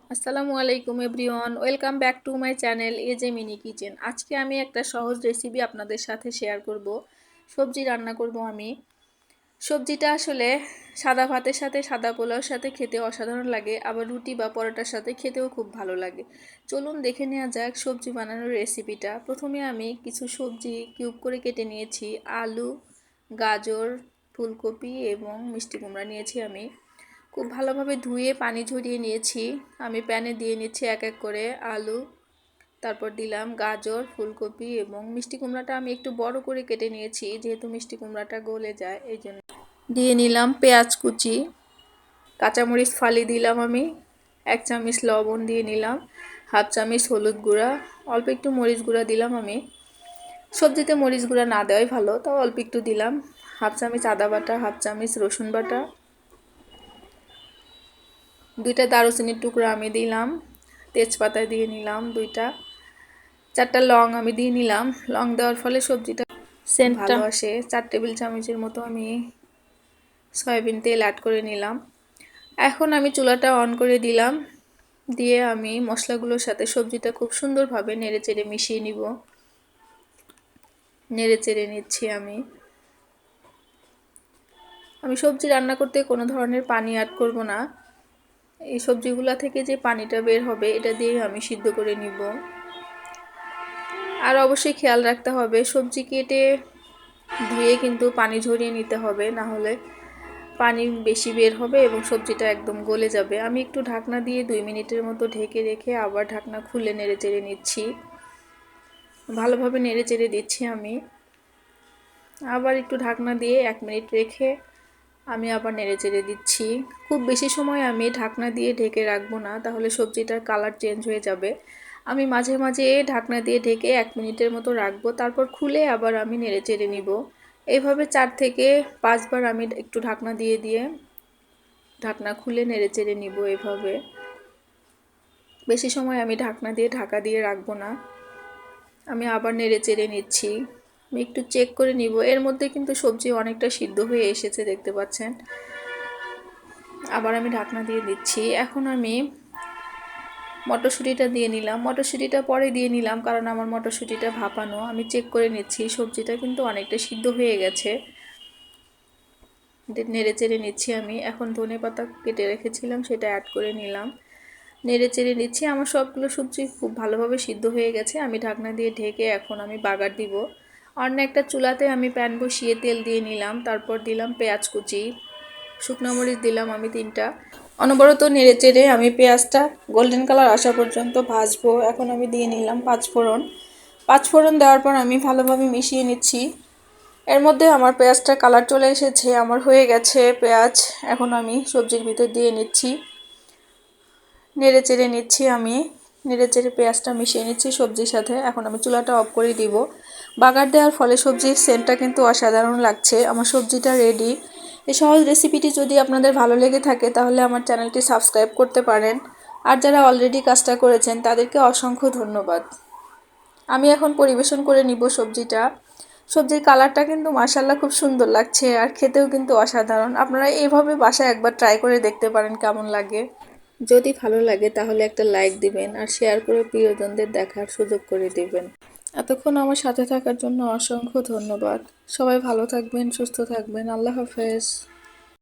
আসসালামু আলাইকুম everyone, welcome back to my channel AJ mini kitchen. আজকে আমি একটা সহজ রেসিপি আপনাদের সাথে শেয়ার করব। সবজি রান্না করব আমি। সবজিটা আসলে সাদা ভাতের সাথে, সাদা পোলাওর সাথে খেতে অসাধারণ লাগে, আবার রুটি বা পরোটার সাথে খেতেও খুব ভালো লাগে। চলুন দেখে নেওয়া যাক সবজি বানানোর রেসিপিটা। প্রথমে আমি কিছু সবজি কিউব করে কেটে নিয়েছি। আলু, গাজর, ফুলকপি এবং মিষ্টি কুমড়া নিয়েছি আমি। খুব ভালোভাবে ধুয়ে পানি ঝরিয়ে নিয়েছি। আমি প্যানে দিয়ে নিচ্ছি এক এক করে আলু, তারপর দিলাম গাজর, ফুলকপি এবং মিষ্টি কুমড়াটা আমি একটু বড় করে কেটে নিয়েছি, যেহেতু মিষ্টি কুমড়াটা গলে যায় এই জন্য। দিয়ে নিলাম পেঁয়াজ কুচি, কাঁচামরিচ ফালি দিলাম আমি, 1 চামচ লবণ দিয়ে নিলাম, 1/2 চামচ হলুদ গুঁড়া, অল্প একটু মরিচ গুঁড়া দিলাম আমি। সবজিতে মরিচ গুঁড়া না দেওয়াই ভালো, তাও অল্প একটু দিলাম। 1/2 চামচ আদা বাটা, 1/2 চামচ রসুন বাটা, 2টা দারুচিনির টুকরো আমি দিলাম, তেজপাতা দিয়ে নিলাম 2টা, 4টা লং আমি দিয়ে নিলাম। লং দেওয়ার ফলে সবজিটা সেন্ট ভালো আসে। 4 টেবিল চামচের মতো আমি সয়াবিন তেল অ্যাড করে নিলাম। এখন আমি চুলাটা অন করে দিলাম, দিয়ে আমি মশলাগুলোর সাথে সবজিটা খুব সুন্দরভাবে নেড়েচেড়ে মিশিয়ে নিব। নেড়েচেড়ে নিচ্ছি আমি। সবজি রান্না করতে কোনো ধরনের পানি অ্যাড করব না। এই সবজিগুলা থেকে যে পানিটা বের হবে এটা দিয়ে আমি সিদ্ধ করে নিব। আর অবশ্যই খেয়াল রাখতে হবে সবজি কেটে ধুয়ে কিন্তু পানি ঝরিয়ে নিতে হবে, না হলে পানি বেশি বের হবে এবং সবজিটা একদম গলে যাবে। আমি একটু ঢাকনা দিয়ে 2 মিনিটের মতো ঢেকে রেখে আবার ঢাকনা খুলে নেড়েচেড়ে নিচ্ছি। ভালোভাবে নেড়েচেড়ে দিচ্ছি আমি। আবার একটু ঢাকনা দিয়ে 1 মিনিট রেখে আমি আবার নেড়েচেড়ে দিচ্ছি। খুব বেশি সময় আমি ঢাকনা দিয়ে ঢেকে রাখবো না, তাহলে সবজিটার কালার চেঞ্জ হয়ে যাবে। আমি মাঝে মাঝে ঢাকনা দিয়ে ঢেকে 1 মিনিটের মতো রাখবো, তারপর খুলে আবার আমি নেড়েচেড়ে নিব। এইভাবে 4 থেকে 5 বার আমি একটু ঢাকনা দিয়ে দিয়ে ঢাকনা খুলে নেড়েচেড়ে নিব। এভাবে বেশি সময় আমি ঢাকনা দিয়ে ঢাকা দিয়ে রাখবো না। আমি আবার নেড়েচেড়ে নিচ্ছি। আমি একটু চেক করে নিব, এর মধ্যে কিন্তু সবজি অনেকটা সিদ্ধ হয়ে এসেছে, দেখতে পাচ্ছেন। আবার আমি ঢাকনা দিয়ে দিচ্ছি। এখন আমি মটরশুঁটিটা দিয়ে নিলাম। মটরশুঁটিটা পরে দিয়ে নিলাম কারণ আমার মটরশুঁটিটা ভাপানো। আমি চেক করে নিচ্ছি সবজিটা কিন্তু অনেকটা সিদ্ধ হয়ে গেছে। নেড়েচেড়ে নিচ্ছি আমি। এখন ধনেপাতা কেটে রেখেছিলাম সেটা অ্যাড করে নিলাম। নেড়েচেড়ে নিচ্ছি। আমার সবগুলো সবজি খুব ভালোভাবে সিদ্ধ হয়ে গেছে। আমি ঢাকনা দিয়ে ঢেকে এখন আমি বাগার দিব। অন্য একটা চুলাতে আমি প্যান বসিয়ে তেল দিয়ে নিলাম, তারপর দিলাম পেঁয়াজ কুচি, শুকনো মরিচ দিলাম আমি 3টা। অনবরত নেড়েচেড়ে আমি পেঁয়াজটা গোল্ডেন কালার আসা পর্যন্ত ভাজবো। এখন আমি দিয়ে নিলাম 5 ফোড়ন। 5 ফোড়ন দেওয়ার পর আমি ভালোভাবে মিশিয়ে নিচ্ছি। এর মধ্যে আমার পেঁয়াজটা কালার চলে এসেছে, আমার হয়ে গেছে পেঁয়াজ। এখন আমি সবজির ভিতর দিয়ে নিচ্ছি, নেড়েচেড়ে নিচ্ছি আমি। নেড়েচেড়ে পেঁয়াজটা মিশিয়ে নিচ্ছি সবজির সাথে। এখন আমি চুলাটা অফ করে দিব। বাগার দেওয়ার ফলে সবজির সেন্টটা কিন্তু অসাধারণ লাগছে। আমার সবজিটা রেডি। এই সহজ রেসিপিটি যদি আপনাদের ভালো লেগে থাকে তাহলে আমার চ্যানেলটি সাবস্ক্রাইব করতে পারেন। আর যারা অলরেডি কাজটা করেছেন তাদেরকে অসংখ্য ধন্যবাদ। আমি এখন পরিবেশন করে নিব সবজিটা। সবজির কালারটা কিন্তু মাশাআল্লাহ খুব সুন্দর লাগছে, আর খেতেও কিন্তু অসাধারণ। আপনারা এইভাবে বাসায় একবার ট্রাই করে দেখতে পারেন কেমন লাগে। যদি ভালো লাগে তাহলে একটা লাইক দিবেন আর শেয়ার করে প্রিয়জনদের দেখার সুযোগ করে দিবেন। এতক্ষণ আমার সাথে থাকার জন্য অসংখ্য ধন্যবাদ। সবাই ভালো থাকবেন, সুস্থ থাকবেন। আল্লাহ হাফেজ।